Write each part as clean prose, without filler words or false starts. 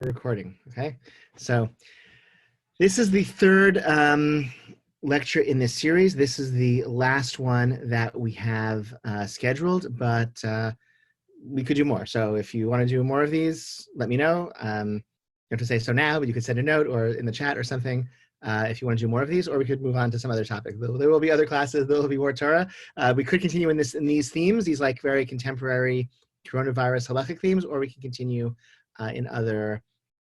Recording. Okay, so this is the third lecture in this series. This is the last one that we have scheduled, but we could do more. So if you want to do more of these, let me know. You don't have to say so now, but you could send a note or in the chat or something if you want to do more of these, or we could move on to some other topic. There will be other classes. There will be more Torah. We could continue in these themes, these like very contemporary coronavirus halachic themes, or we can continue in other.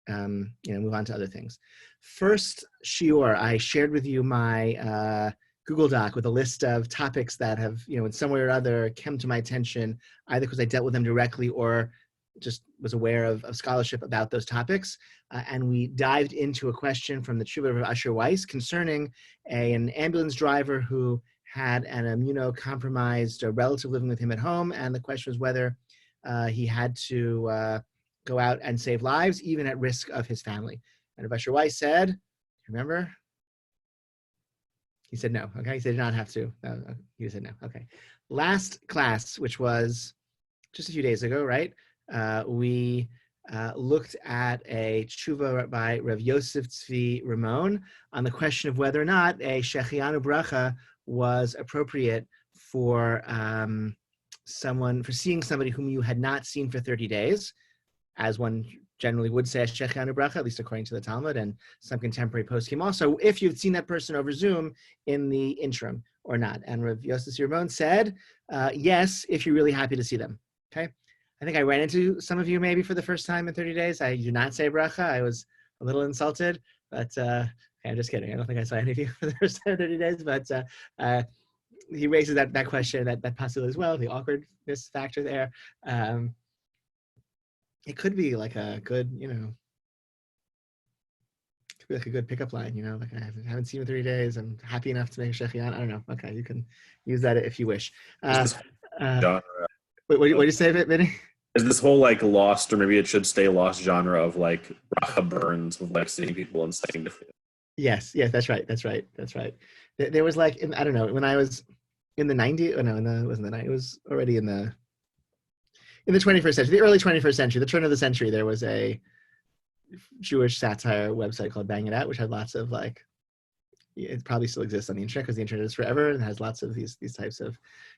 Move on to other things. First shiur, I shared with you my Google Doc with a list of topics that have, in some way or other come to my attention, either because I dealt with them directly or just was aware of scholarship about those topics. And we dived into a question from the Tshuva of Asher Weiss concerning an ambulance driver who had an immunocompromised relative living with him at home. And the question was whether he had to go out and save lives, even at risk of his family. And Rabbi Weiss said, remember? He said no, okay? He said he did not have to. No, he said no, okay. Last class, which was just a few days ago, right? We looked at a tshuva by Rav Yosef Tzvi Ramon on the question of whether or not a shechianu bracha was appropriate for seeing somebody whom you had not seen for 30 days, as one generally would say a shechianu bracha, at least according to the Talmud and some contemporary poskim. Also, if you've seen that person over Zoom in the interim or not. And Rav Yosef Ramon said, yes, if you're really happy to see them, okay? I think I ran into some of you maybe for the first time in 30 days. I do not say bracha. I was a little insulted, but I'm just kidding. I don't think I saw any of you for the first time in 30 days, but he raises that question, that possibility as well, the awkwardness factor there. It could be like a good, could be like a good pickup line, like I haven't seen you in 30 days. I'm happy enough to make a shechian. I don't know. Okay, you can use that if you wish. Genre. What do you say, Vinny? Is this whole like lost, or maybe it should stay lost genre of like bracha burns with like seeing people and saying to Yes, that's right. There was like, I don't know, when I was in the 90s, it wasn't the 90s, it was already in the 21st century, the early 21st century, the turn of the century, there was a Jewish satire website called Bang It Out, which had lots of like, it probably still exists on the internet because the internet is forever and has lots of these types of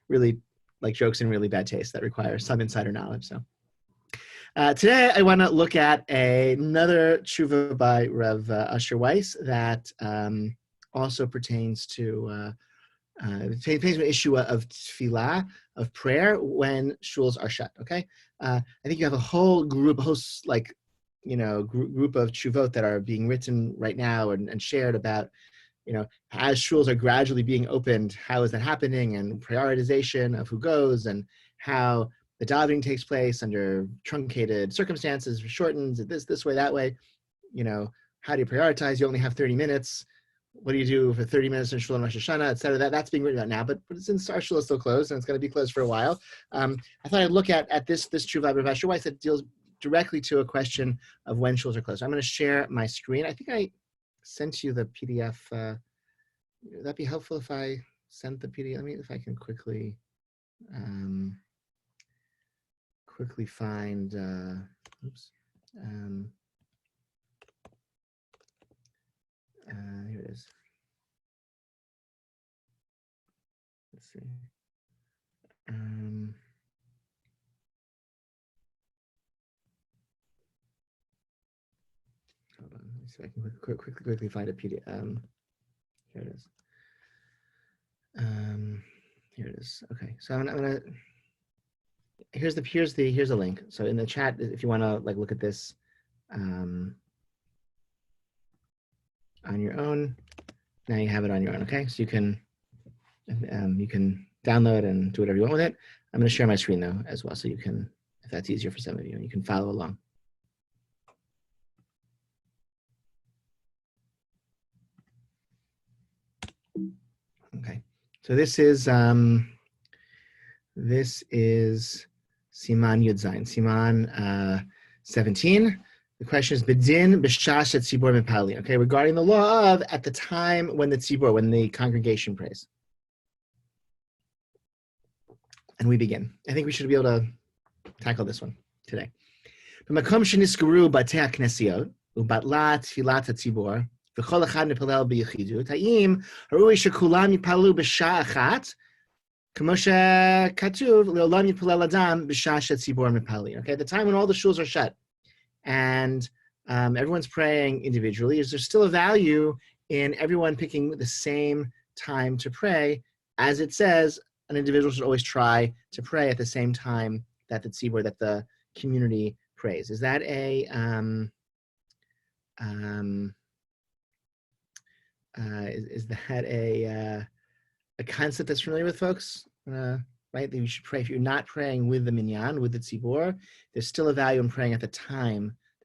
really like jokes in really bad taste that require some insider knowledge. So today I want to look at another tshuva by Rav Asher Weiss that also pertains to an issue of tefillah, of prayer when shuls are shut. Okay, I think you have a whole group, group of tshuvot that are being written right now and shared about, as shuls are gradually being opened, how is that happening, and prioritization of who goes, and how the davening takes place under truncated circumstances, shortens this way, that way. How do you prioritize? You only have 30 minutes. What do you do for 30 minutes in Shul and Rosh Hashanah, et cetera? That's being written about now, but since our Shul is still closed and it's going to be closed for a while, I thought I'd look at this tshuva of Rav Asher Weiss that deals directly to a question of when shuls are closed. I'm going to share my screen. I think I sent you the PDF. Would that be helpful if I sent the PDF? Let me, if I can quickly find, here it is. Let's see. Hold on. Let me see if I can quickly find a PDF. Here it is. Here it is. Okay. So I'm gonna. Here's the link. So in the chat, if you want to like look at this. On your own. Now you have it on your own, okay? So you can download and do whatever you want with it. I'm going to share my screen though as well, so you can, if that's easier for some of you, you can follow along. Okay, so this is Siman Yud Zayin, Siman 17. The question is B'din b'shash et tzibor mipali. Okay, regarding the law of at the time when the congregation prays. And we begin. I think we should be able to tackle this one today. במקום שנסגרו בתי הכנסיות, ובטלה תפילת הציבור, וכל אחד מתפלל ביחידות, האם ראוי שכולם יפעלו בשעה אחת, כמו שכתוב, לעולם יתפלל אדם בשעה שהציבור מתפלל. Okay, the time when all the shuls are shut and everyone's praying individually, is there still a value in everyone picking the same time to pray? As it says, an individual should always try to pray at the same time that the tzibur, that the community prays. Is that a is that a concept that's familiar with folks? Right, that you should pray if you're not praying with the minyan, with the tzibur. There's still a value in praying at the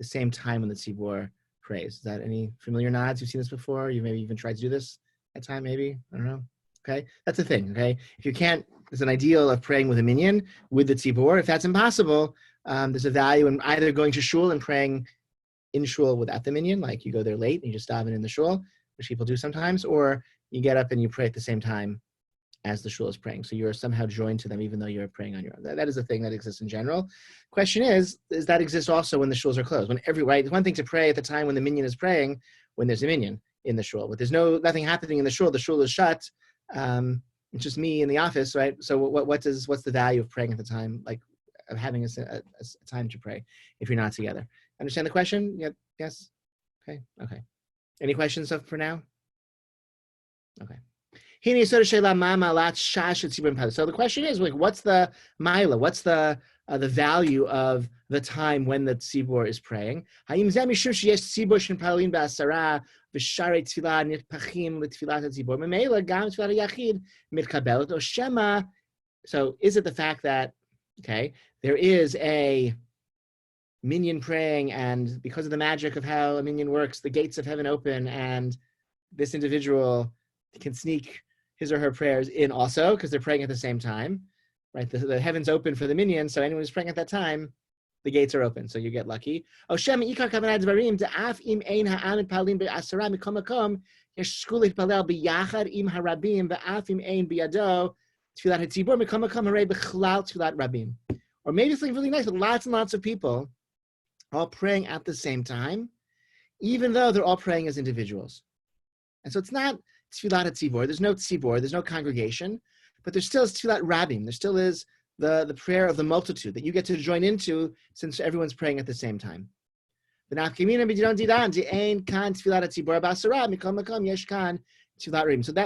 same time when the tzibur prays. Is that any familiar nods? You've seen this before? You maybe even tried to do this at time, maybe? I don't know. Okay, that's the thing, okay? If you can't, there's an ideal of praying with a minyan, with the tzibur. If that's impossible, there's a value in either going to shul and praying in shul without the minyan, like you go there late and you just daven in the shul, which people do sometimes, or you get up and you pray at the same time as the shul is praying. So you're somehow joined to them even though you're praying on your own. That is a thing that exists in general. Question is, does that exist also when the shuls are closed? Right? It's one thing to pray at the time when the minyan is praying, when there's a minyan in the shul, but there's nothing happening in the shul is shut. It's just me in the office, right? So what's the value of praying at the time, like of having a time to pray if you're not together? Understand the question? Yep. Yes. Okay. Any questions for now? Okay. So the question is, like, what's the maila? What's the value of the time when the tzibur is praying? So is it the fact that, okay, there is a minyan praying, and because of the magic of how a minyan works, the gates of heaven open, and this individual can sneak his or her prayers in also because they're praying at the same time, right? The heavens open for the minyan, so anyone who's praying at that time, the gates are open, so you get lucky. Or maybe something really nice, but lots and lots of people all praying at the same time, even though they're all praying as individuals. And so it's not tfilat tzibur. There's no tzibur. There's no congregation, but there still is tfilat rabim. There still is the prayer of the multitude that you get to join into since everyone's praying at the same time. So that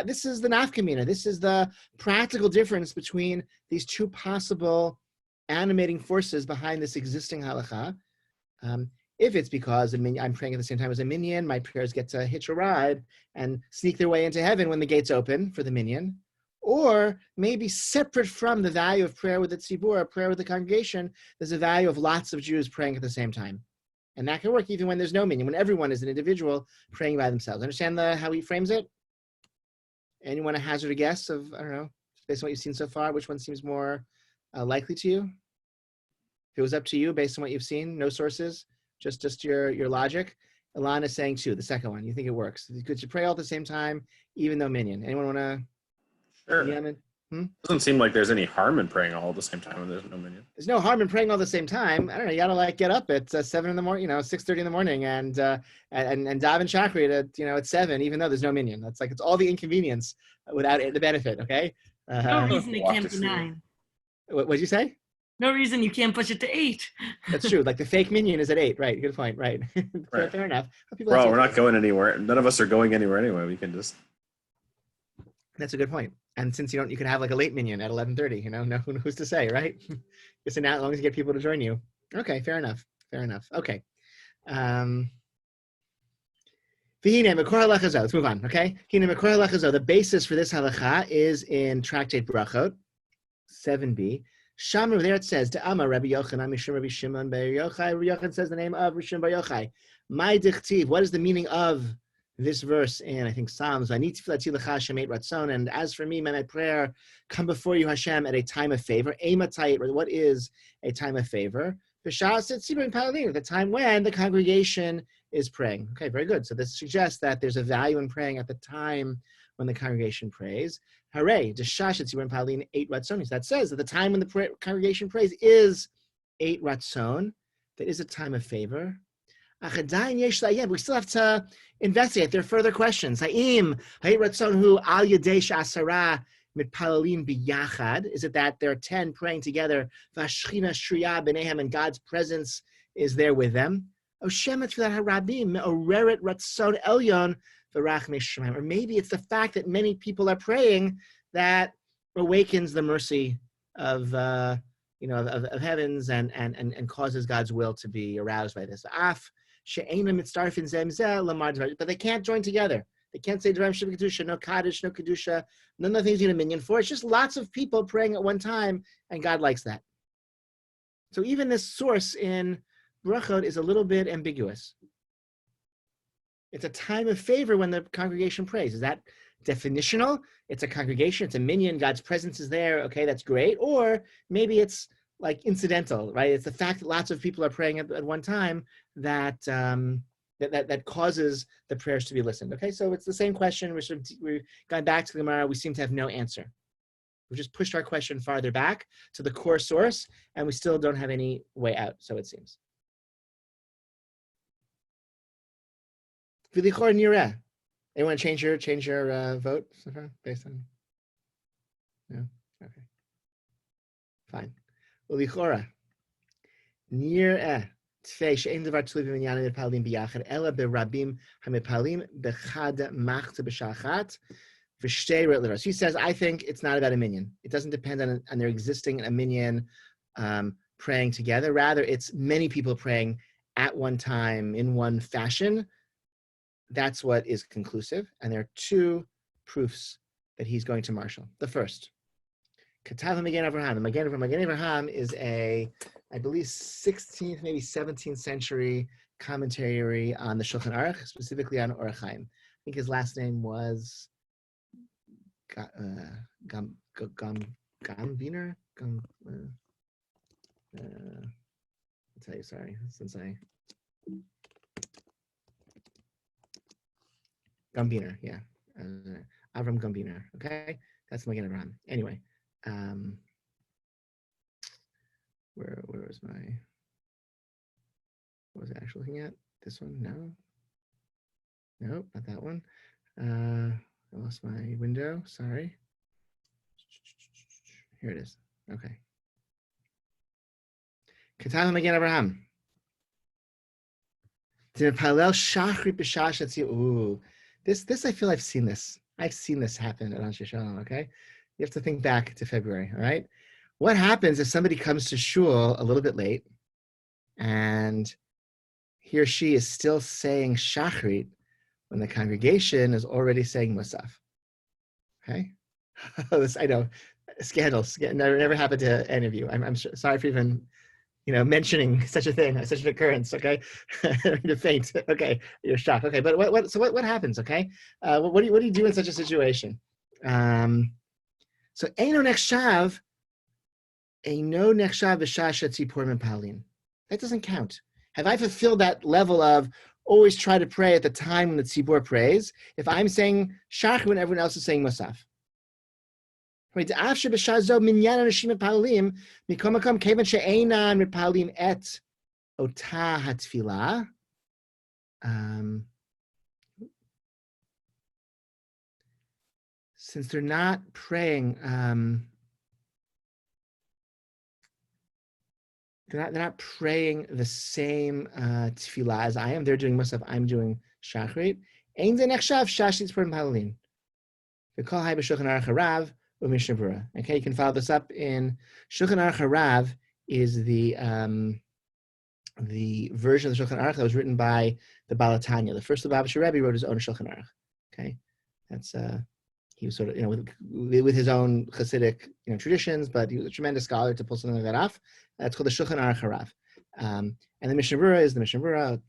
this is the nafkamina. This is the practical difference between these two possible animating forces behind this existing halakha. If it's because I'm praying at the same time as a minyan, my prayers get to hitch a ride and sneak their way into heaven when the gates open for the minyan. Or maybe separate from the value of prayer with the tzibur, prayer with the congregation, there's a value of lots of Jews praying at the same time. And that can work even when there's no minyan, when everyone is an individual praying by themselves. Understand how he frames it? Anyone a hazard a guess of, I don't know, based on what you've seen so far, which one seems more likely to you? If it was up to you, based on what you've seen, no sources, just your logic. Ilan is saying 2, the second one. You think it works? Could you pray all at the same time, even though minyan? Anyone want to? Sure. Doesn't seem like there's any harm in praying all at the same time when there's no minyan. There's no harm in praying all at the same time. I don't know. You gotta get up at 7 in the morning, 6:30 in the morning, and daven chakri at 7, even though there's no minyan. That's like it's all the inconvenience without the benefit. Okay. No reason it can't be 9. What'd you say? No reason you can't push it to 8. That's true. Like the fake minyan is at 8, right? Good point, right? Right. Fair enough. Bro, we're not going anywhere. None of us are going anywhere anyway. We can just. That's a good point. And since you can have like a late minyan at 11:30. No, who's to say, right? Just as long as you get people to join you. Okay, fair enough. Okay. Let's move on. Okay. The basis for this halakha is in Tractate Brachot 7b. Sham, over there it says, "De'ama Rabbi Yochanan Mishum Rabbi Shimon Bar Yochai." Rabbi Yochanan says the name of Rabbi Shimon Bar Yochai. My dichtiv. What is the meaning of this verse in, I think, Psalms? And as for me, may my prayer come before you, Hashem, at a time of favor. What is a time of favor? The time when the congregation is praying. Okay, very good. So this suggests that there's a value in praying at the time when the congregation prays. Hooray, that says that the time when the congregation prays is 8 ratzon. that is a time of favor. We still have to investigate. There are further questions. Is it that there are 10 praying together, and God's presence is there with them? Or maybe it's the fact that many people are praying that awakens the mercy of heavens and causes God's will to be aroused by this. But they can't join together. They can't say Dvarim Shem Kedusha, no Kaddish, no Kedusha, none of the things you need a minyan for. It's just lots of people praying at one time, and God likes that. So even this source in Brachot is a little bit ambiguous. It's a time of favor when the congregation prays. Is that definitional? It's a congregation, it's a minyan, God's presence is there, okay, that's great. Or maybe it's like incidental, right? It's the fact that lots of people are praying at one time that that causes the prayers to be listened. Okay, so it's the same question. We've gone back to the Gemara. We seem to have no answer. We've just pushed our question farther back to the core source, and we still don't have any way out. So it seems. Anyone change your vote so far based on? No. Okay. Fine. Ulichora. Nireh. So he says, I think it's not about a minyan. It doesn't depend on their existing in a minyan praying together. Rather, it's many people praying at one time in one fashion. That's what is conclusive. And there are two proofs that he's going to marshal. The first, Katav Magen Avraham. The Magen Avraham is I believe 16th, maybe 17th century commentary on the Shulchan Aruch, specifically on Orach Chaim. I think his last name was Gambiner. I'll tell you, sorry, since Gambiner, yeah. Avram Gambiner, okay? That's Magen Avraham. Anyway. Where was what was I actually looking at? This one? No, not that one. I lost my window, sorry. Here it is, okay. Katav Magen Avraham. Ooh, this I feel I've seen this. I've seen this happen at Anshe Shalom, okay? You have to think back to February, all right? What happens if somebody comes to shul a little bit late and he or she is still saying Shachrit when the congregation is already saying Musaf? Okay? This, I know, scandal. Never happened to any of you. I'm sorry for even mentioning such a thing, such an occurrence, okay? To faint, okay, you're shocked, okay, but what happens, okay? What do you do in such a situation? So, Eino Nechshav V'Shasha Tzipor Mepalin. That doesn't count. Have I fulfilled that level of always try to pray at the time when the Tzipor prays, if I'm saying Shach when everyone else is saying Musaf? Right, since they're not praying, they're not praying the same tefillah as I am. They're doing Musaf. I'm doing Shachrit. Ein ze nechshav shashit for Palim. V'kol hay b'Shulchan Aruch Harav. Okay, you can follow this up in Shulchan Aruch Harav is the version of the Shulchan Aruch that was written by the Baal HaTanya. The first Lubavitcher Rebbe wrote his own Shulchan Aruch. Okay, that's he was sort of with his own Hasidic traditions, but he was a tremendous scholar to pull something like that off. It's called the Shulchan Aruch Harav. And the Mishnah Berurah is the Mishnah Berurah,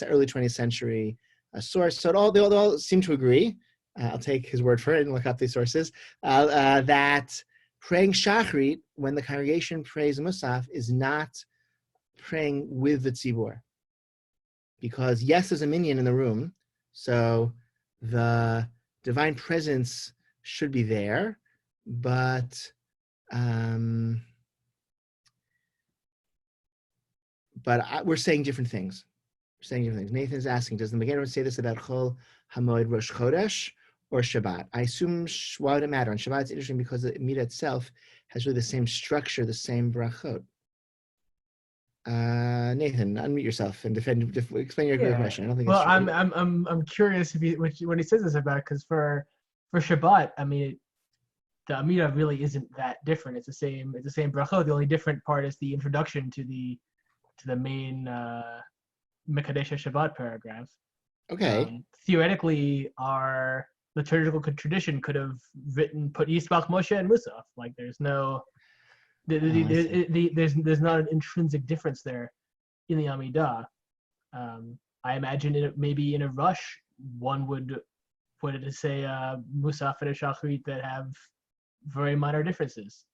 early 20th century source. So they all seem to agree. I'll take his word for it and look up these sources, that praying Shachrit when the congregation prays Musaf is not praying with the tzibur. Because yes, there's a minyan in the room, so the divine presence should be there, but we're saying different things. We're saying different things. Nathan's asking, does the Magen say this about Chol Hamoed Rosh Chodesh or Shabbat? I assume, why would it matter? On Shabbat, it's interesting because the Midah itself has really the same structure, the same brachot. Nathan, unmute yourself and explain your question. I don't think well, it's true. I'm curious when he says this about, because for Shabbat, I mean, the Amida really isn't that different. It's the same brachot. The only different part is the introduction to the main Mekadesh Shabbat paragraph. Okay. Theoretically, our liturgical tradition could have put Yisbach, Moshe, and Musaf. Like, there's no, there's not an intrinsic difference there in the Amidah. I imagine maybe in a rush, one would put it to say Musaf and a Shachrit that have very minor differences.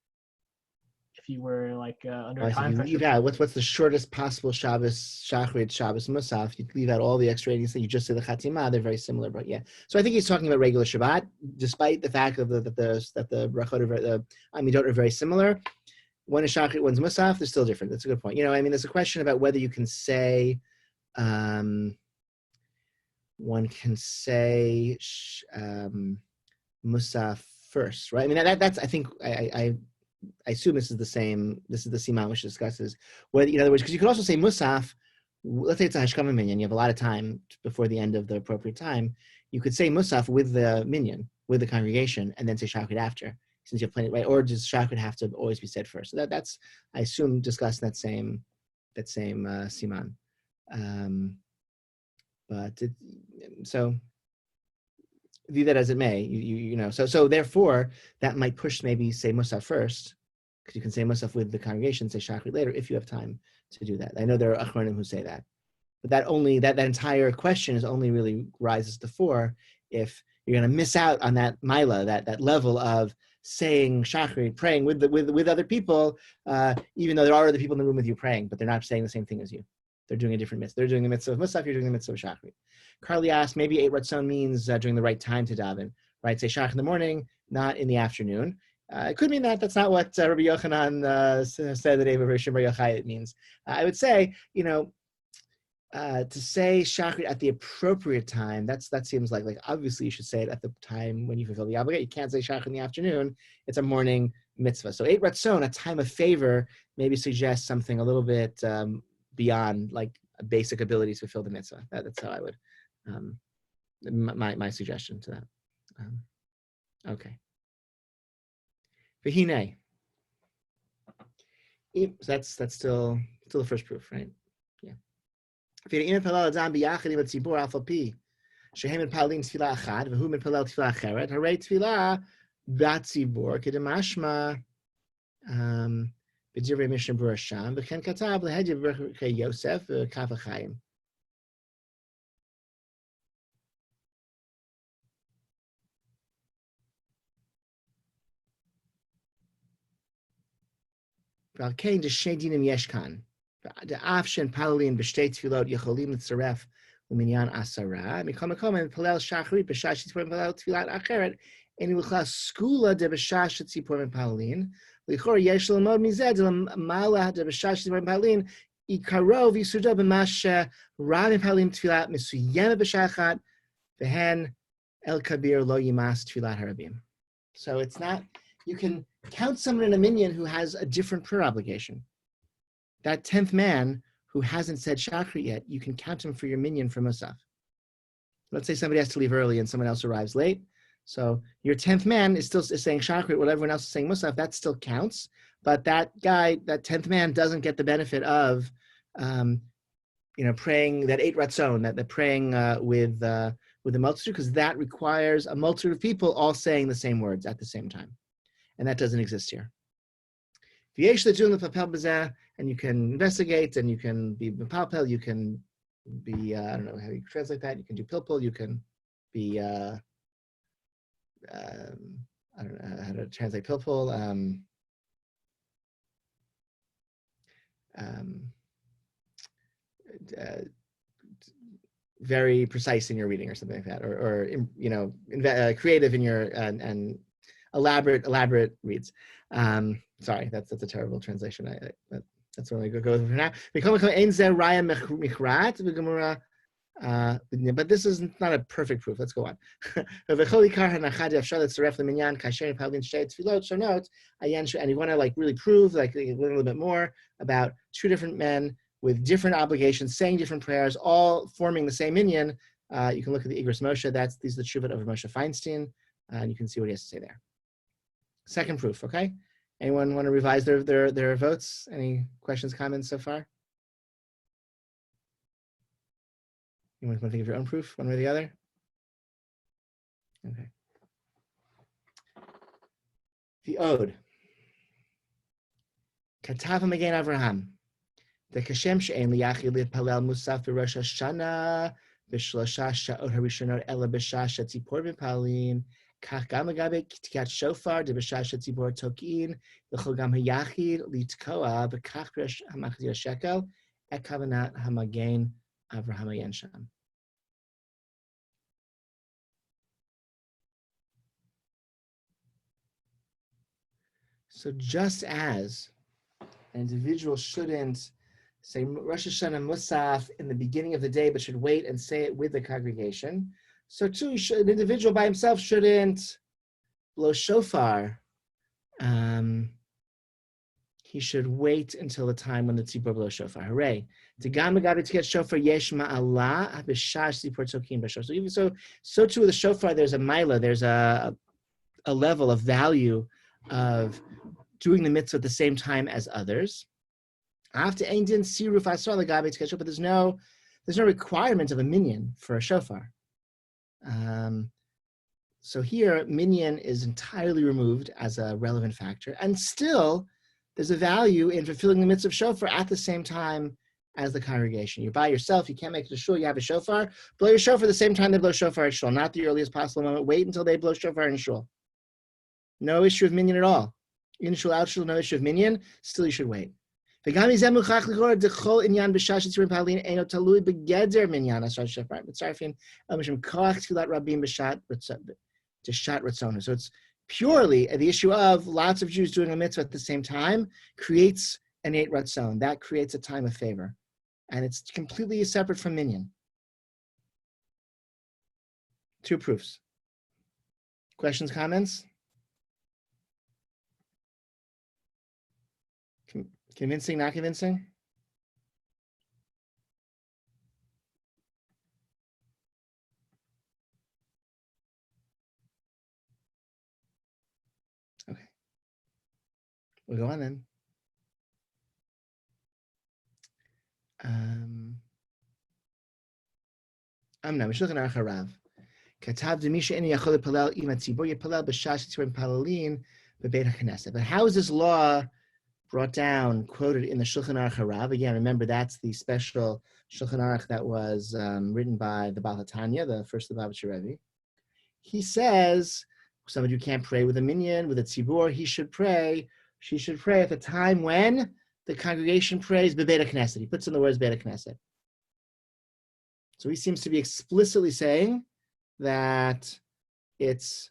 If you were like under time pressure. Leave out what's the shortest possible Shabbos Shachrit, Shabbos Musaf. You leave out all the extra things. You just say the Chatima. They're very similar, but yeah. So I think he's talking about regular Shabbat, despite the fact that the brachot of the Amidot are very similar. One is Shachrit, one's Musaf. They're still different. That's a good point. I mean, there's a question about whether you can say, one can say Musaf first, right? I mean, that's I think I assume this is the same. This is the Siman which discusses whether, in other words, because you could also say Musaf. Let's say it's a Hashkama minyan. You have a lot of time before the end of the appropriate time. You could say Musaf with the minyan, with the congregation, and then say Shachrit after, since you have plenty, right? Or does Shachrit have to always be said first? So that's, I assume, discussed in that same Siman. So be that as it may, you know. So therefore, that might push maybe say Musaf first, because you can say Musaf with the congregation, say Shachrit later if you have time to do that. I know there are Achronim who say that, but that entire question is only really rises to fore if you're going to miss out on that Maila, that level of saying Shachrit, praying with other people, even though there are other people in the room with you praying, but they're not saying the same thing as you. They're doing a different mitzvah. They're doing the mitzvah of Musaf, you're doing the mitzvah of Shachrit. Carly asked, maybe 8 Ratzon means during the right time to daven, right? Say Shach in the morning, not in the afternoon. It could mean that. That's not what Rabbi Yochanan said that Eva Rishon Bar Yochai it means. I would say, to say Shachrit at the appropriate time, that seems like obviously you should say it at the time when you fulfill the obligation. You can't say Shachrit in the afternoon. It's a morning mitzvah. So 8 Ratzon, a time of favor, maybe suggests something a little bit beyond like a basic ability to fulfill the mitzvah. That's how I would, my suggestion to that. Okay. V'hinei. So that's still the first proof, right? Yeah. V'hinei palal adam b'yachad im hatzibur alpha pi shehem mitpalelin tefila achad v'hu mitpalel tefila acheret harei tefila b'tzibur kedemashma b'divrei Mishnah Berurah Sham v'chen katav lehedya b'rechei Yosef kaf ha'chaim. ועל כן שני דינים יש כאן. ואף שהן פללים בשתי תפילות יכולים לצרף למניין 10, מכל מקום הם פלל שחרית בשעה שציפורים פלל תפילת אחרת, אין בכלל סגולה דבשעה שציפורים פללים, לכאורה יש ללמוד מזה דלמעלה דבשעה שציפורים פללים, עיקרו ויסודו במה שרב מפללים תפילה מסוימת בשעה אחת, והן אל כביר לא ימאס תפילת הרבים. So it's not, you can count someone in a minyan who has a different prayer obligation. That 10th man who hasn't said Shachrit yet, you can count him for your minyan for Musaf. Let's say somebody has to leave early and someone else arrives late. So your 10th man is still saying Shachrit, what everyone else is saying Musaf, that still counts. But that guy, that 10th man doesn't get the benefit of, praying that 8 Ratzon, that praying with the multitude, because that requires a multitude of people all saying the same words at the same time. And that doesn't exist here. And you can investigate, and you can be mepalpel, you can be, I don't know how you translate that, you can do pilpul, you can be, I don't know how to translate pilpul, very precise in your reading or something like that, or creative in your, and elaborate reads. Sorry, that's a terrible translation. That's what I go with for now. But this is not a perfect proof. Let's go on. And you want to like really prove, like a little bit more about two different men with different obligations, saying different prayers, all forming the same minyan. You can look at the Igros Moshe. These are the Shuvot of Moshe Feinstein, and you can see what he has to say there. Second proof, okay? Anyone want to revise their votes? Any questions, comments so far? You want to think of your own proof, one way or the other? Okay. The Ode. Katav Magen Avraham. The Kashem she'en liyachid litpalel musaf b'Rosh Hashanah b'shlosha sha'ot harishonot ela b'shah shetzipor b'palin kach gam legabe tkiat shofar deb'shah shetzipor tokin v'chol gam hayachid litkoa b'kach resh hamachzir shekel et kavanat hamagen Avraham ayen sham. So just as an individual shouldn't say Rosh Hashanah Musaf in the beginning of the day, but should wait and say it with the congregation, so too an individual by himself shouldn't blow shofar. He should wait until the time when the tzibur blows shofar. Hooray! So too with the shofar, there's a milah, there's a level of value of doing the mitzvah at the same time as others. After Ein Siruf Asar Legabe Tkei, but there's no requirement of a minyan for a shofar. So here, minyan is entirely removed as a relevant factor, and still there's a value in fulfilling the mitzvah of shofar at the same time as the congregation. You're by yourself, you can't make it to shul, you have a shofar, blow your shofar at the same time they blow shofar at shul, not the earliest possible moment. Wait until they blow shofar in shul. No issue of minyan at all. In shul, out shul, no issue of minyan. Still, you should wait. Still, you should wait. So it's purely the issue of lots of Jews doing a mitzvah at the same time creates an 8 ratzon. That creates a time of favor. And it's completely separate from minyan. 2 proofs. Questions, comments? Convincing, not convincing? Okay. We'll go on then. Amna, Mishloch Narach Harav. Katav Demisha Eni Yachol Palel Im Hatzibur Yipalel B'Shas Yitzrim Palalin B'Beit HaKnesset. But how is this law brought down, quoted in the Shulchan Aruch Harav? Again, remember that's the special Shulchan Aruch that was written by the Baal HaTanya, the first of the Lubavitcher Rebbe. He says somebody who can't pray with a minyan, with a tzibur, she should pray at the time when the congregation prays B'Beit HaKnesset. He puts in the words Beit HaKnesset. So he seems to be explicitly saying that it's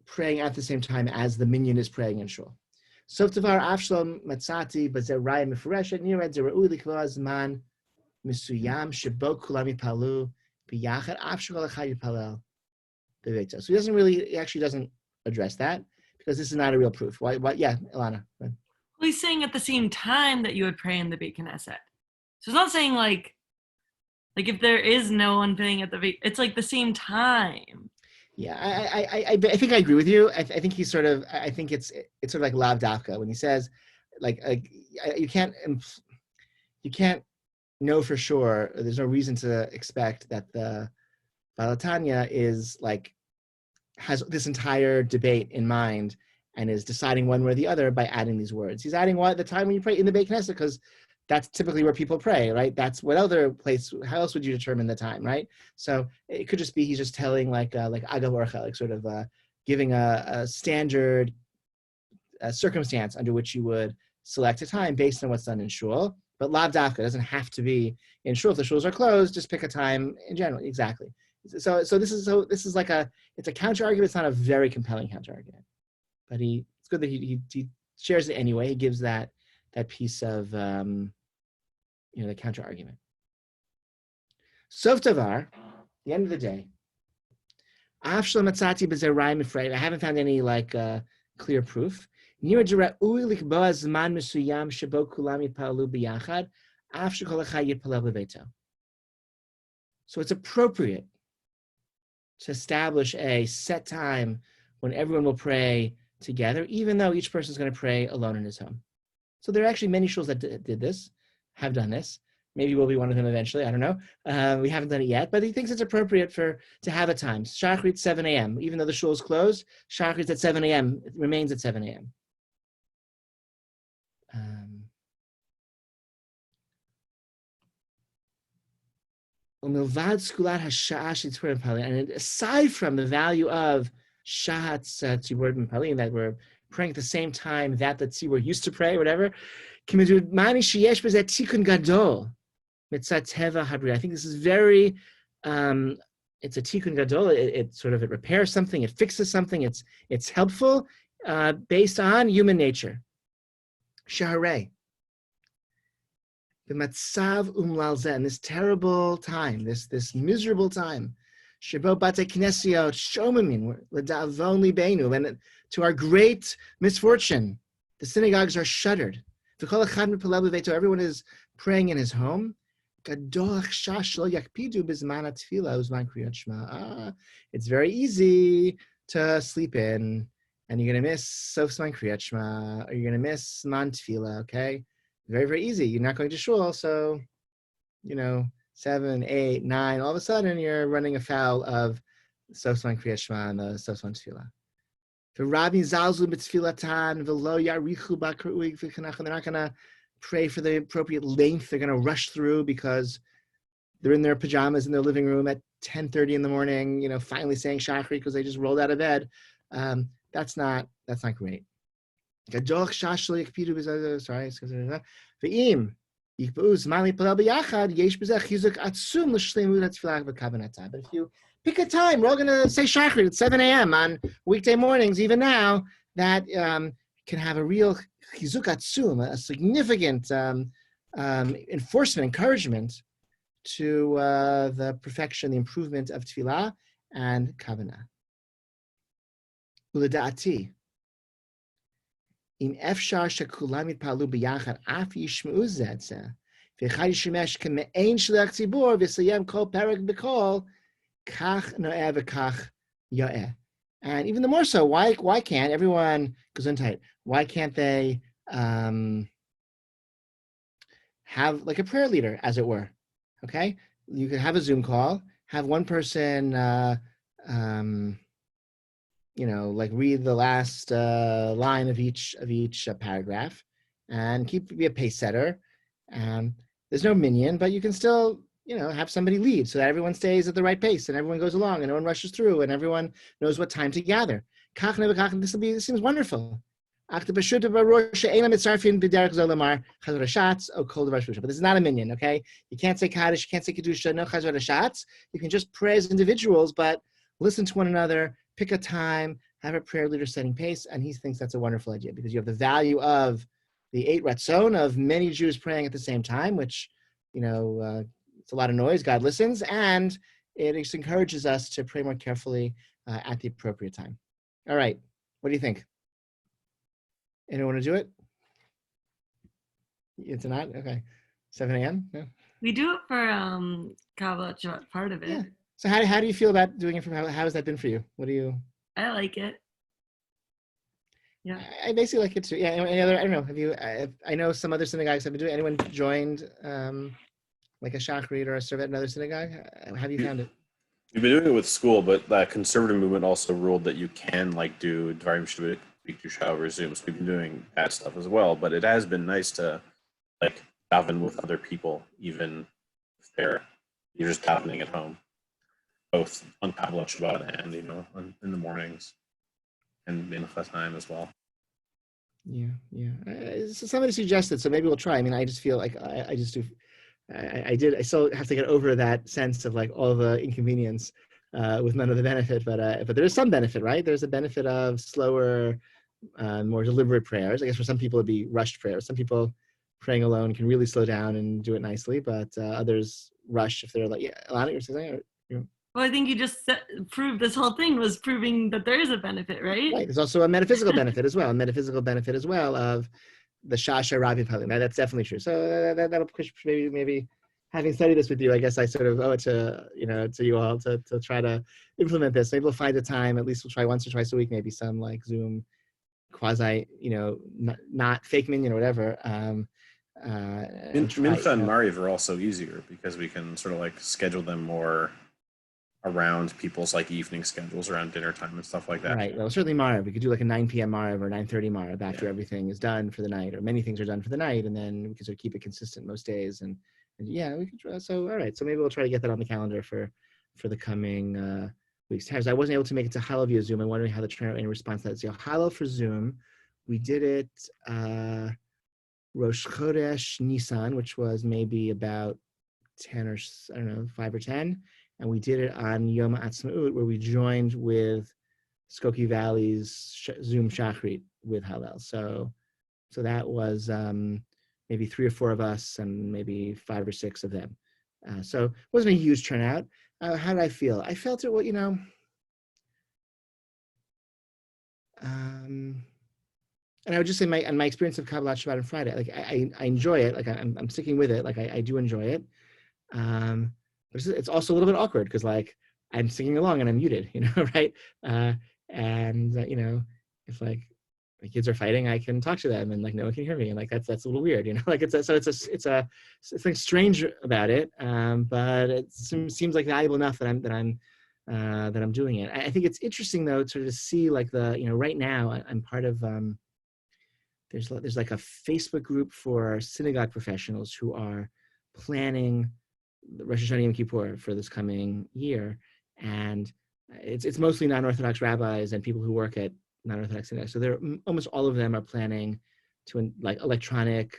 praying at the same time as the minyan is praying in shul. Sof Tavar Avshalom Matzati Bazer Raya Mefureshet Nired Zera'ui Likva Zman Misuyam Shebo Kulam Yipalu B'Yachad Avshal Echad Yipalel B'Beito. So he actually doesn't address that because this is not a real proof. Why? Yeah, Ilana. Well, he's saying at the same time that you would pray in the Beit Knesset. So it's not saying like if there is no one praying at the Beit, it's like the same time. Yeah, I think I agree with you. I think he's sort of. I think it's sort of like lav davka when he says, you can't know for sure. There's no reason to expect that the Baal HaTanya has this entire debate in mind and is deciding one way or the other by adding these words. He's adding the time when you pray in the Beit Knesset because that's typically where people pray, right? That's what other place, how else would you determine the time, right? So it could just be he's just telling like Agav Orcha, sort of giving a standard circumstance under which you would select a time based on what's done in shul. But lav dafka doesn't have to be in shul. If the shuls are closed, just pick a time in general. Exactly. So this is like it's a counter argument. It's not a very compelling counter argument, but it's good that he shares it anyway. He gives that piece of the counter argument. Sof Davar, the end of the day. I haven't found any clear proof. So it's appropriate to establish a set time when everyone will pray together, even though each person is going to pray alone in his home. So there are actually many shuls that did this, have done this. Maybe we'll be one of them eventually. I don't know. We haven't done it yet, but he thinks it's appropriate to have a time. Shachrit 7 a.m. Even though the shul is closed, Shachrit's at 7 a.m. It remains at 7 a.m. And aside from the value of Shahat's Tzibur B'Palim, that we're praying at the same time that the Tzibur used to pray, whatever, I think this is very, it's a tikkun gadol. It repairs something, it fixes something, it's helpful based on human nature. Shaharei. The matzav umlalzeh, in this terrible time, this miserable time, shebo bate knesiot shomamin ledavon libeinu, and to our great misfortune, the synagogues are shuttered. Everyone is praying in his home. It's very easy to sleep in, and you're going to miss Sof Zman Kriyat Shema, or you're going to miss Man Tefillah, okay? Very, very easy. You're not going to shul, so, 7, 8, 9, all of a sudden you're running afoul of Sof Zman Kriyat Shema and the Sof Zman Tefillah. The Rabbi Zalzu b'tfilatan v'lo yarichu b'kru'ig v'kanach. They're not going to pray for the appropriate length. They're going to rush through because they're in their pajamas in their living room at 10:30 in the morning, finally saying Shachri because they just rolled out of bed. That's not great. Sorry. V'im yikba'u zman lipalel b'yachad yesh b'zeh chizuk atzum l'shleimut hatfilah v'kavanatah. But if you pick a time, we're all going to say Shachrit at 7 a.m. on weekday mornings, even now, that can have a real chizuk atzum, a significant enforcement, encouragement to the perfection, the improvement of tefillah and kavanah. Ulada'ati. Im efshar shekulam yitpalu b'yachad af yishmeu zeh v'echad yishemesh k'me'ein shliach tzibur v'sayem kol perek b'kol kach no'eh v'kach yo'eh. And even the more so, why can't everyone, gesundheit, why can't they have like a prayer leader, as it were? Okay, you could have a Zoom call, have one person read the last line of each paragraph, and be a pace setter. There's no minion, but you can still have somebody lead so that everyone stays at the right pace and everyone goes along and no one rushes through and everyone knows what time to gather. This seems wonderful. But this is not a minion, okay? You can't say Kaddish, you can't say Kedusha, no Chazar Hashatz. You can just pray as individuals, but listen to one another, pick a time, have a prayer leader setting pace, and he thinks that's a wonderful idea because you have the value of the 8 ratzon of many Jews praying at the same time, which, it's a lot of noise, God listens, and it just encourages us to pray more carefully at the appropriate time. All right, what do you think? Anyone want to do it? It's not? Okay. 7 a.m.? No? We do it for Kabbalah Shabbat, part of it. Yeah. So how do you feel about doing it? How has that been for you? What do you? I like it. Yeah. I basically like it too. Yeah. Any other? I don't know. Have you? I know some other synagogues have been doing it. Anyone joined like a shachrit or a servet in another synagogue? How have you found it? We've been doing it with school, but that conservative movement also ruled that you can do Dvarim Shabbat over Zoom. So we've been doing that stuff as well. But it has been nice to daven with other people, even if you're just davening at home, both on Kabbalah Shabbat and in the mornings and Mincha time as well. Yeah. So somebody suggested, so maybe we'll try. I mean, I just feel like I still have to get over that sense of all the inconvenience with none of the benefit, but there is some benefit, right? There's a benefit of slower more deliberate prayers. I guess for some people it'd be rushed prayers. Some people praying alone can really slow down and do it nicely, but others rush if they're like, yeah, Alana, you're saying, Well, I think you just proved this whole thing was proving that there is a benefit, right? right. There's also a metaphysical benefit as well. Of the Shasha Rabbi Palim. That's definitely true. So that'll push maybe having studied this with you, I guess I sort of owe it to you all to try to implement this. Maybe we'll find a time. At least we'll try once or twice a week. Maybe some like Zoom quasi, not fake minyan or whatever. Mincha and Mariv are also easier because we can sort of like schedule them more around people's like evening schedules around dinner time and stuff like that. Right. Well, certainly Mariv. We could do like a 9 p.m. Mariv or 9:30 Mariv after everything is done for the night, or many things are done for the night, and then we can sort of keep it consistent most days. And yeah, we could try. So all right. So maybe we'll try to get that on the calendar for the coming weeks. I wasn't able to make it to Hallel via Zoom. I'm wondering how the turnout in response to that. So Hallel for Zoom, we did it Rosh Chodesh Nisan, which was maybe about 10 or 5 or 10. And we did it on Yom Ha'atzmaut, where we joined with Skokie Valley's Zoom Shachrit with Hallel. So that was maybe 3 or 4 of us and maybe 5 or 6 of them. So it wasn't a huge turnout. How did I feel? I felt it, and I would just say my experience of Kabbalat Shabbat on Friday, like I enjoy it. Like I'm sticking with it. Like I do enjoy it. It's also a little bit awkward because like I'm singing along and I'm muted, right? If like my kids are fighting, I can talk to them and like no one can hear me, and like that's a little weird, like it's something strange about it, but it seems like valuable enough that I'm doing it. I think it's interesting though to see like right now I'm part of there's like a Facebook group for synagogue professionals who are planning Rosh Hashanah Yom Kippur for this coming year, and it's mostly non-Orthodox rabbis and people who work at non-Orthodox synagogues. So almost all of them are planning to like electronic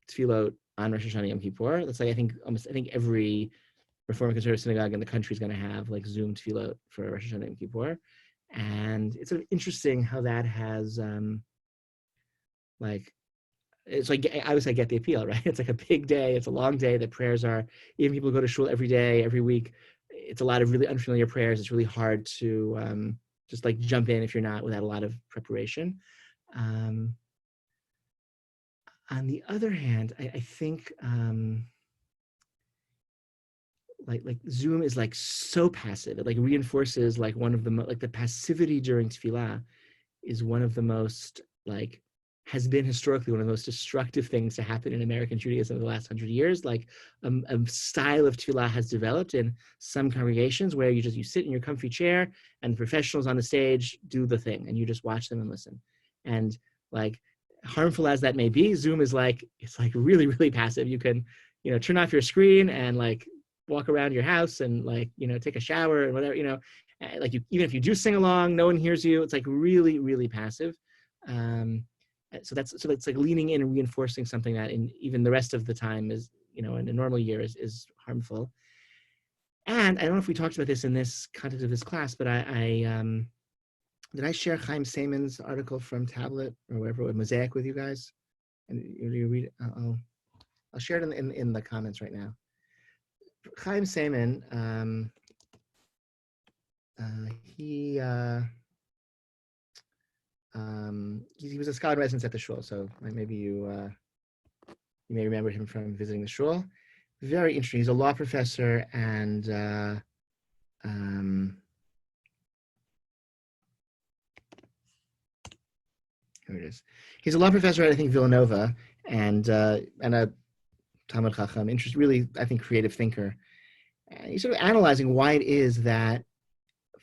tefillot on Rosh Hashanah Yom Kippur. That's like I think every Reform and Conservative synagogue in the country is going to have like Zoom tefillot for Rosh Hashanah Yom Kippur, and it's sort of interesting how that has it's like obviously I get the appeal, right? It's like a big day, it's a long day. The prayers are, even people go to shul every day, every week. It's a lot of really unfamiliar prayers. It's really hard to just like jump in if you're not without a lot of preparation. On the other hand, I think like Zoom is like so passive. It like reinforces like one of the like the passivity during tefillah is one of the most like has been historically one of the most destructive things to happen in American Judaism in the last 100 years. Like a style of tefillah has developed in some congregations where you sit in your comfy chair and professionals on the stage do the thing and you just watch them and listen. And like harmful as that may be, Zoom is like, it's like really, really passive. You can, turn off your screen and like walk around your house and like, take a shower and whatever, like even if you do sing along, no one hears you. It's like really, really passive. So that's like leaning in and reinforcing something that in even the rest of the time is, in a normal year is harmful. And I don't know if we talked about this in this context of this class, but I did I share Chaim Seiman's article from Tablet or wherever with Mosaic with you guys? And you read it? I'll share it in the comments right now. Chaim Seiman, he was a scholar in residence at the shul, so maybe you may remember him from visiting the shul. Very interesting. He's a law professor, and here it is. He's a law professor at I think Villanova, and a Talmud Chacham. Really, I think, creative thinker. And he's sort of analyzing why it is that,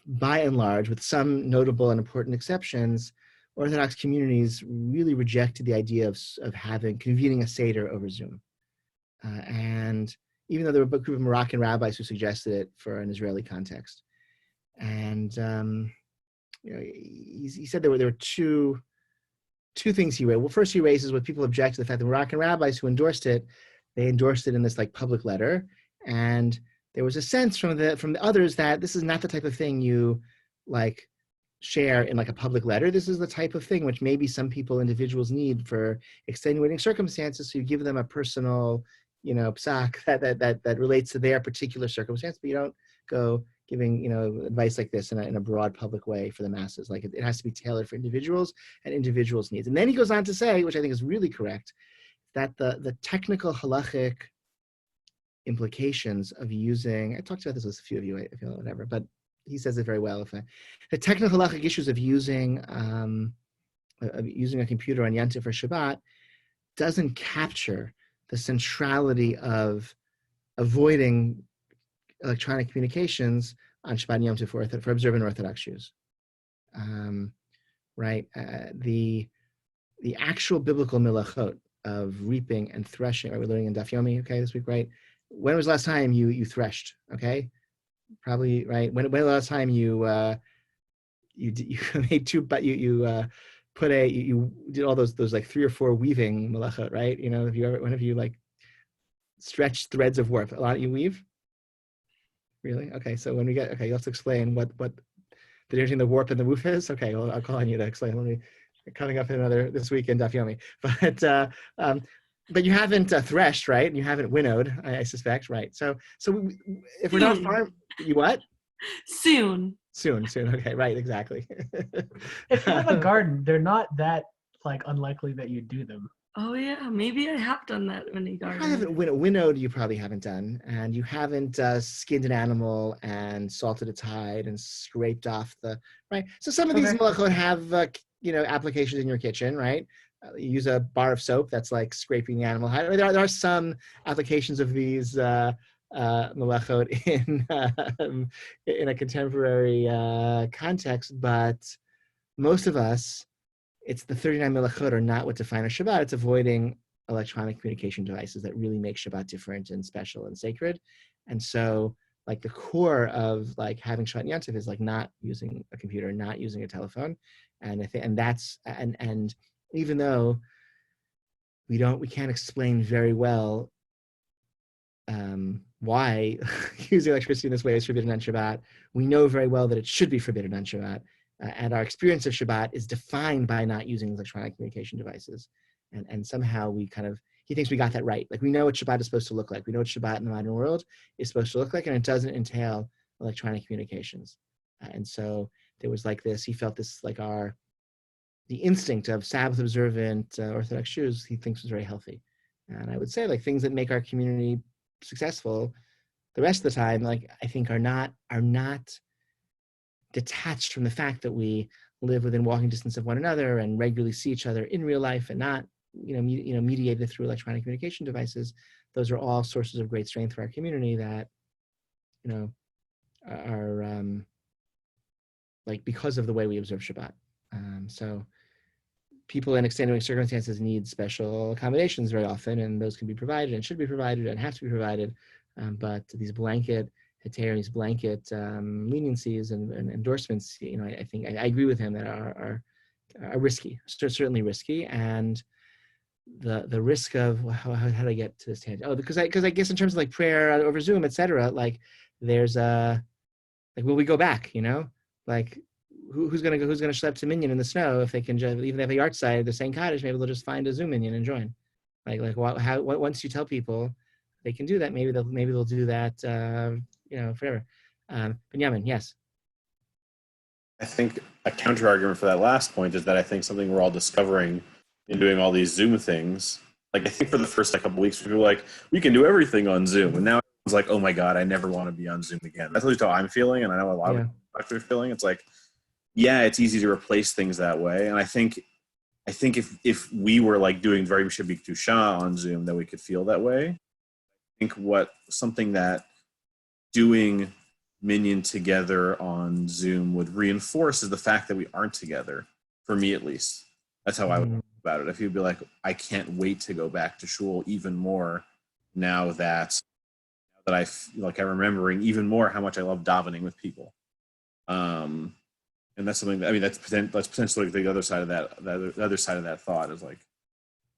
by and large, with some notable and important exceptions, Orthodox communities really rejected the idea of convening a Seder over Zoom. And even though there were a group of Moroccan rabbis who suggested it for an Israeli context. And he said there were two things he raised. Well, first he raises what people object to the fact that Moroccan rabbis who endorsed it, they endorsed it in this like public letter. And there was a sense from the others that this is not the type of thing you like share in like a public letter. This is the type of thing which maybe some individuals need for extenuating circumstances. So you give them a personal, psak that relates to their particular circumstance, but you don't go giving, advice like this in a broad public way for the masses. Like it has to be tailored for individuals and individuals' needs. And then he goes on to say, which I think is really correct, that the technical halachic implications of using, I talked about this with a few of you, if you know, whatever, but he says it very well. The technical halachic issues of using a computer on Yom Tov or Shabbat doesn't capture the centrality of avoiding electronic communications on Shabbat and Yom Tov for observant Orthodox Jews. Right? The actual biblical milachot of reaping and threshing, right? We're learning in Daf Yomi, okay, this week, right? When was the last time you threshed? Okay, probably, right? When the last time you made two, but you did all those like 3 or 4 weaving malachot, right? Whenever you like stretch threads of warp, a lot you weave. Really? Okay, so when we get, okay, you have to explain what the difference between the warp and the woof is. Okay, well, I'll call on you to explain. Coming up in this week in Daf Yomi, but you haven't threshed, right? And you haven't winnowed, I suspect, right? So if we're not you what? Soon. Okay, right, exactly. If you have a garden, they're not that like unlikely that you do them. Oh yeah, maybe I have done that when you I haven't winnowed. You probably haven't done, and you haven't skinned an animal and salted its hide and scraped off the right. So some of these malachot have applications in your kitchen, right? You use a bar of soap that's like scraping the animal hide. There are some applications of these malachot in a contemporary context, but most of us, it's the 39 malachot are not what define a Shabbat. It's avoiding electronic communication devices that really make Shabbat different and special and sacred. And so, like the core of like having Shabbat and Yom Tov is like not using a computer, not using a telephone, and even though we can't explain very well why using electricity in this way is forbidden on Shabbat. We know very well that it should be forbidden on Shabbat. And our experience of Shabbat is defined by not using electronic communication devices. And somehow he thinks we got that right. Like we know what Shabbat is supposed to look like. We know what Shabbat in the modern world is supposed to look like, and it doesn't entail electronic communications. And so there was like this, he felt this like the instinct of Sabbath observant Orthodox Jews, he thinks was very healthy. And I would say like things that make our community successful the rest of the time, like I think are not detached from the fact that we live within walking distance of one another and regularly see each other in real life and not, mediated through electronic communication devices. Those are all sources of great strength for our community that, are like because of the way we observe Shabbat. So people in extenuating circumstances need special accommodations very often, and those can be provided and should be provided and have to be provided. But these blanket leniencies and endorsements, I think I agree with him that are risky, certainly risky, and the risk of how do I get to this tangent? Oh, because I guess in terms of like prayer over Zoom, etc. Like there's will we go back? Like who's gonna schlep to minyan in the snow if they can just, even if they have a yard side, the same cottage, maybe they'll just find a Zoom minyan and join. Once you tell people they can do that, maybe they'll do that. Forever. Benjamin, yes. I think a counter argument for that last point is that I think something we're all discovering in doing all these Zoom things. Like I think for the first couple of weeks, people were like, we can do everything on Zoom, and now it's like, oh my god, I never want to be on Zoom again. That's at least how I'm feeling, and I know a lot of people are feeling. It's like, yeah, it's easy to replace things that way, and I think if we were like doing Dvarim Shebikdusha on Zoom, that we could feel that way. I think something that doing Minyan together on Zoom would reinforce is the fact that we aren't together, for me at least. That's how I would think about it. If you'd be like, I can't wait to go back to shul even more now that I'm remembering even more how much I love davening with people. And that's something that, that's potentially the other side of that. The other side of that thought is like,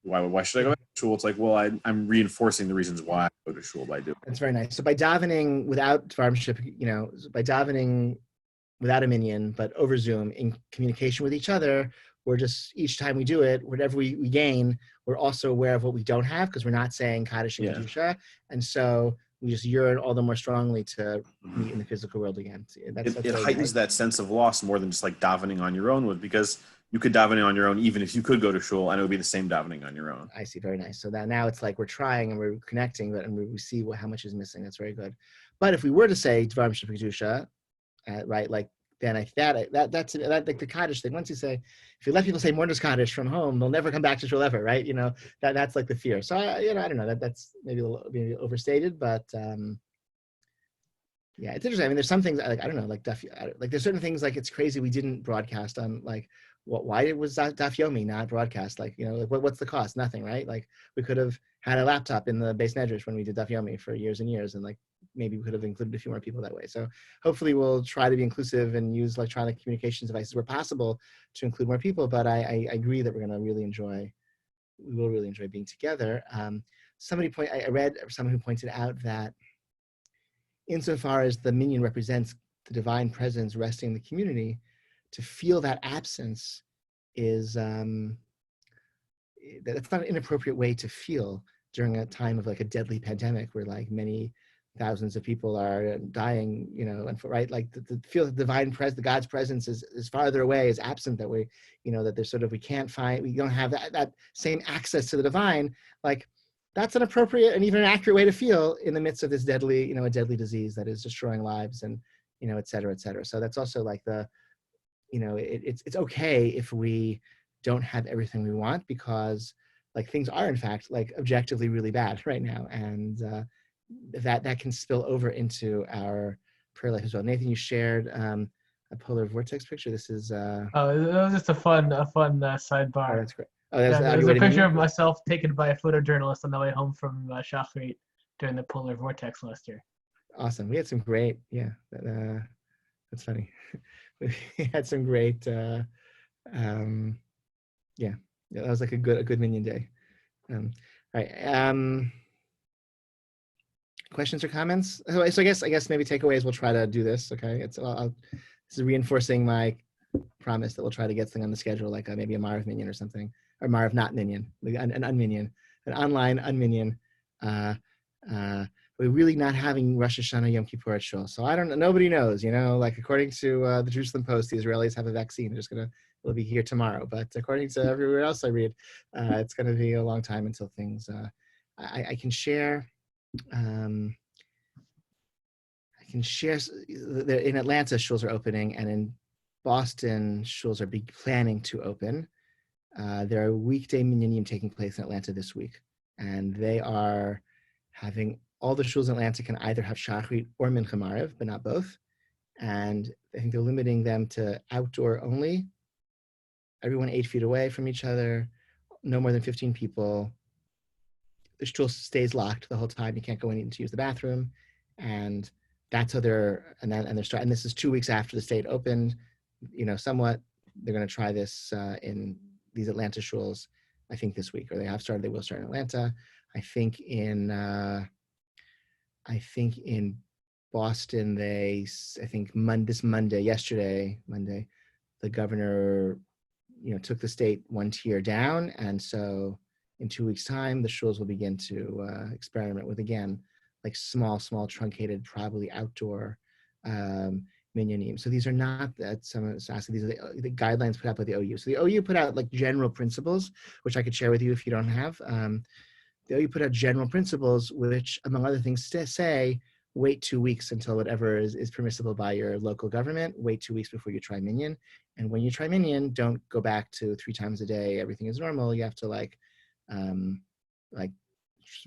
why should I go back to shul? It's like, well, I'm reinforcing the reasons why I go to shul by doing. That's very nice. So by davening without dvarim, by davening without a minion, but over Zoom in communication with each other. We're just, each time we do it, whatever we gain, we're also aware of what we don't have because we're not saying Kaddish and Yeah. Kedusha. And so we just yearn all the more strongly to meet in the physical world again. So that's It really heightens nice. that sense of loss more than just like davening on your own with, because you could daven on your own even if you could go to shul, and it would be the same davening on your own. I see. Very nice. So that now it's like we're trying and we're connecting, but and we see how much is missing. That's very good. But if we were to say Dvarim Shel Kedusha, right, like then that's like the Kaddish thing. Once you say, if you let people say Morning's Kaddish from home, they'll never come back to shul ever, right? You know, that's like the fear. So I don't know, that's maybe a little maybe overstated, but yeah, it's interesting. I mean, there's some things like I don't know, like like there's certain things like it's crazy we didn't broadcast on like why was Daf Yomi not broadcast? Like, you know, like what's the cost? Nothing, right? Like we could have had a laptop in the base medrash when we did Daf Yomi for years and years, and like maybe we could have included a few more people that way. So hopefully we'll try to be inclusive and use electronic communications devices where possible to include more people. But I agree that we will really enjoy being together. I read someone who pointed out that insofar as the minyan represents the divine presence resting in the community, to feel that absence is that's not an inappropriate way to feel during a time of like a deadly pandemic where like many thousands of people are dying, you know, and right, like the feel the divine presence, the God's presence is farther away, is absent, that we, you know, that there's sort of, we don't have that same access to the divine. Like that's an appropriate and even an accurate way to feel in the midst of this deadly, you know, a deadly disease that is destroying lives and, you know, et cetera, et cetera. So that's also like you know, it's okay if we don't have everything we want, because like things are in fact like objectively really bad right now, and that can spill over into our prayer life as well. Nathan, you shared a polar vortex picture. This is Oh, that was just a fun sidebar. oh, that's great. Oh, Yeah, are there's you a waiting picture me? of myself taken by a photojournalist on the way home from Shachrit during the polar vortex last year. Awesome. We had some great, that's funny. We had some great yeah, that was like a good minion day. All right. Questions or comments? So I guess maybe takeaways. We'll try to do this. Okay. This is reinforcing my promise that we'll try to get something on the schedule, like maybe a Marv minion or something, or Marv not minion, like an unminion, an online unminion. We're really not having Rosh Hashanah Yom Kippur at shul. So I don't know. Nobody knows, you know, like according to the Jerusalem Post, the Israelis have a vaccine. It'll be here tomorrow. But according to everywhere else I read, it's going to be a long time until things, I can share. I can share in Atlanta, shuls are opening, and in Boston, shuls are planning to open. There are weekday minyanim taking place in Atlanta this week, and they are having, all the shuls in Atlanta can either have shachrit or mincha maariv, but not both. And I think they're limiting them to outdoor only, everyone 8 feet away from each other, no more than 15 people. The shul stays locked the whole time. You can't go in to use the bathroom, and that's how they're starting. And this is 2 weeks after the state opened. You know, somewhat they're going to try this in these Atlanta shuls, I think this week, or they have started. They will start in Atlanta. I think in Boston, yesterday, Monday, the governor, you know, took the state one tier down, and so in 2 weeks' time, the shuls will begin to experiment with, again, like small, truncated, probably outdoor minyanim. So these are not that these are the guidelines put out by the OU. So the OU put out like general principles, which I could share with you if you don't have. The OU put out general principles, which, among other things, say wait 2 weeks until whatever is permissible by your local government. Wait 2 weeks before you try minyan. And when you try minyan, don't go back to 3 times a day. Everything is normal. You have to like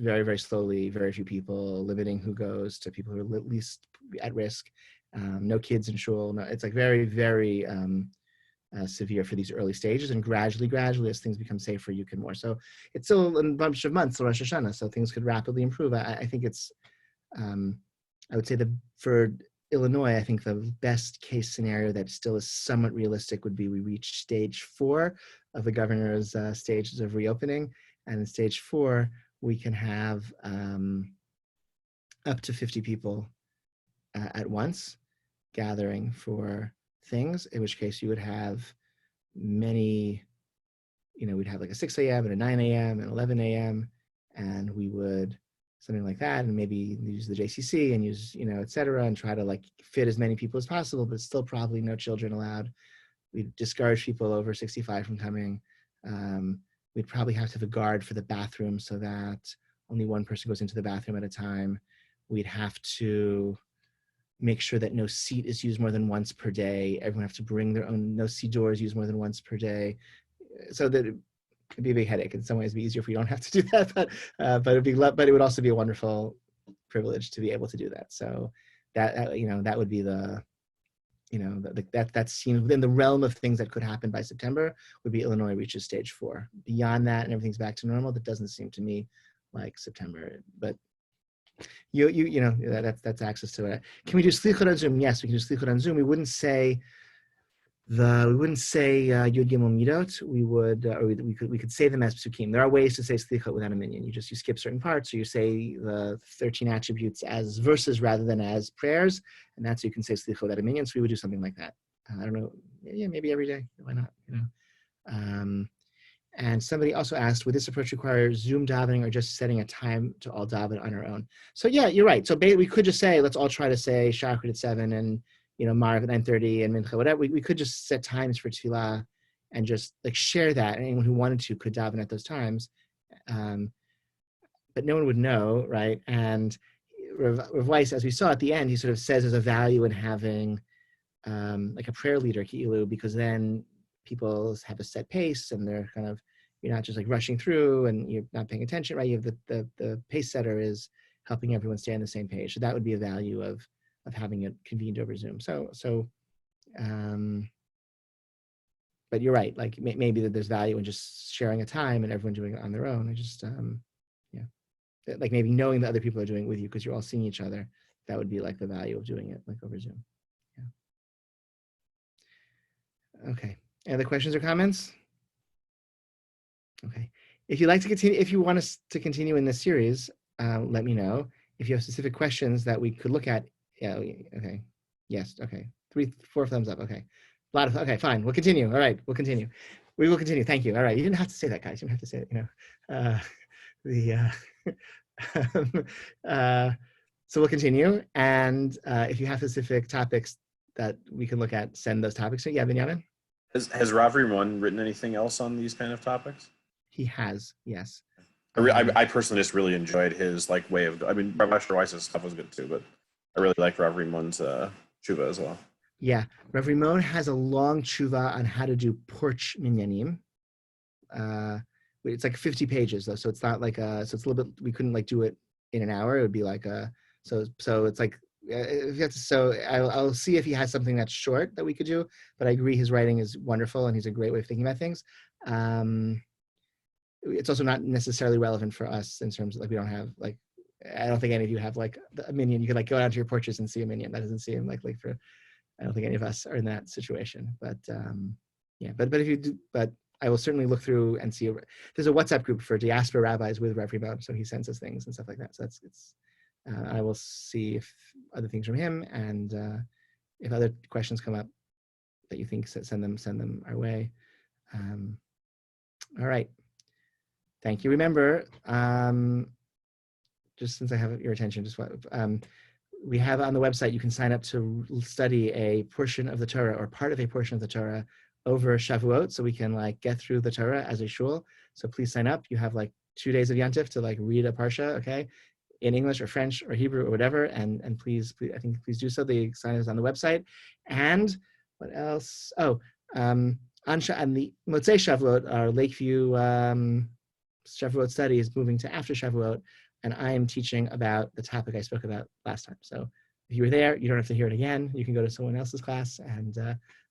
very, very slowly, very few people, limiting who goes to people who are least at risk. No kids in shul. No, it's like very, very severe for these early stages, and gradually, as things become safer, you can more. So it's still a bunch of months till Rosh Hashanah, so things could rapidly improve. I think it's, I would say that for Illinois, I think the best case scenario that still is somewhat realistic would be we reach stage 4 of the governor's stages of reopening. And in stage 4, we can have up to 50 people at once gathering for things, in which case you would have many, we'd have like a 6 a.m. and a 9 a.m. and 11 a.m. and we would something like that, and maybe use the JCC and use, et cetera, and try to like fit as many people as possible, but still probably no children allowed. We'd discourage people over 65 from coming. We'd probably have to have a guard for the bathroom so that only one person goes into the bathroom at a time. We'd have to make sure that no seat is used more than once per day. Everyone have to bring their own, no seat doors used more than once per day. So that it could be a big headache. In some ways, it'd be easier if we don't have to do that, but it would also be a wonderful privilege to be able to do that. So that that would be that's seen within the realm of things that could happen by September. Would be Illinois reaches stage 4. Beyond that, and everything's back to normal. That doesn't seem to me like September, but that's access to it. Can we do slichot on Zoom? Yes, we can do slichot on Zoom. We wouldn't say Yud Gimel Midot. We could say them as psukim. There are ways to say slichot without a minyan. You skip certain parts, or you say the 13 attributes as verses rather than as prayers, and that's how you can say slichot without a minyan. So we would do something like that. I don't know. Yeah, maybe every day. Why not? And somebody also asked, would this approach require Zoom davening or just setting a time to all daven on our own? So yeah, you're right. So we could just say, let's all try to say Shachrit at 7 and Marv at 9:30 and Mincha, whatever. We could just set times for Tefillah and just like share that. And anyone who wanted to could daven at those times. But no one would know, right? And Rav Weiss, as we saw at the end, he sort of says there's a value in having like a prayer leader, Ki'ilu, because then people have a set pace and they're kind of, you're not just like rushing through and you're not paying attention, right? You have the pace setter is helping everyone stay on the same page. So that would be a value of having it convened over Zoom. But you're right. Like maybe that there's value in just sharing a time and everyone doing it on their own. I just, like maybe knowing that other people are doing it with you because you're all seeing each other. That would be like the value of doing it like over Zoom. Yeah. Okay. Any other questions or comments? Okay. If you'd like to continue, if you want us to continue in this series, let me know. If you have specific questions that we could look at, yeah, okay. Yes, okay. 3-4 thumbs up, okay. Okay, fine, we'll continue. All right, we'll continue. We will continue, thank you. All right, you didn't have to say that, guys. You didn't have to say it, so we'll continue. And if you have specific topics that we can look at, send those topics. So yeah, Benjamin? Has Rav Rimon written anything else on these kind of topics? He has, yes. I personally just really enjoyed his like way of. I mean, Rav Asher Weiss's stuff was good too, but I really like Rav Rimon's tshuva as well. Yeah, Rav Rimon has a long tshuva on how to do porch minyanim. It's like 50 pages though, so it's not like so it's a little bit. We couldn't like do it in an hour. It would be like so it's like. So I'll see if he has something that's short that we could do, but I agree his writing is wonderful and he's a great way of thinking about things. It's also not necessarily relevant for us in terms of like we don't have like, I don't think any of you have like a minyan. You could like go out to your porches and see a minyan. That doesn't seem like for, I don't think any of us are in that situation, but yeah, but if you do, but I will certainly look through and see. There's a WhatsApp group for diaspora rabbis with Rav Rimon, so he sends us things and stuff like that. So it's. I will see if other things from him, and if other questions come up that you think, send them our way. All right, thank you. Remember, just since I have your attention, just we have on the website, you can sign up to study a portion of the Torah or part of a portion of the Torah over Shavuot, so we can like get through the Torah as a shul. So please sign up. You have like 2 days of Yantif to like read a parsha, okay? In English or French or Hebrew or whatever, and please please do so. The sign is on the website. And what else? Oh, on the Motzei Shavuot, our Lakeview Shavuot study is moving to after Shavuot, and I am teaching about the topic I spoke about last time. So if you were there, you don't have to hear it again. You can go to someone else's class, and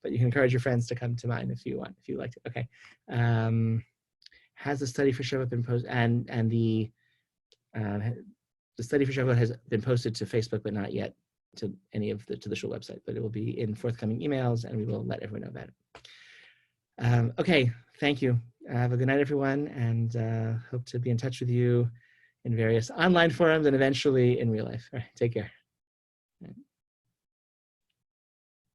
but you can encourage your friends to come to mine if you want, if you like to. Okay. Has the study for Shavuot been posted? And the study for Shavuot has been posted to Facebook, but not yet to any of the shul website. But it will be in forthcoming emails, and we will let everyone know about it. Okay, thank you. Have a good night, everyone, and hope to be in touch with you in various online forums and eventually in real life. All right, take care.